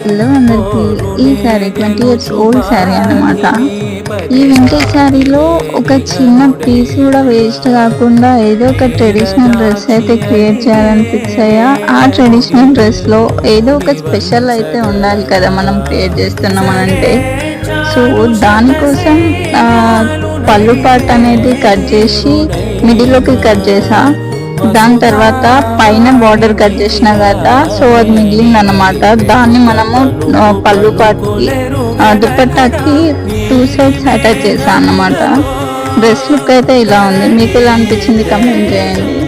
Hello అందరికి, ఈ sari 20 years old sari అన్నమాట. ఈ వింటేజ్ శారీలో ఒక చిన్న పీస్ కూడా వేస్ట్ కాకుండా ఏదో ఒక ట్రెడిషనల్ డ్రెస్ అయితే క్రియేట్ చేయాలని ఫిక్స్ అయ్యా. ఆ ట్రెడిషనల్ డ్రెస్లో ఏదో ఒక స్పెషల్ అయితే ఉండాలి కదా మనం క్రియేట్ చేస్తున్నామనంటే. సో దానికోసం పళ్ళు పార్ట్ అనేది కట్ చేసి మిడిల్లోకి కట్ చేసా. దాని తర్వాత పైన బార్డర్ కట్ చేసిన కదా, సో అది మిగిలింది అనమాట. దాన్ని మనము పళ్ళు పార్ట్కి దుపట్టాకి 2 సైడ్స్ అటాచ్ చేసా అన్నమాట. డ్రెస్ లుక్ అయితే ఇలా ఉంది. మీకు ఎలా అనిపించింది కమెంట్ చేయండి.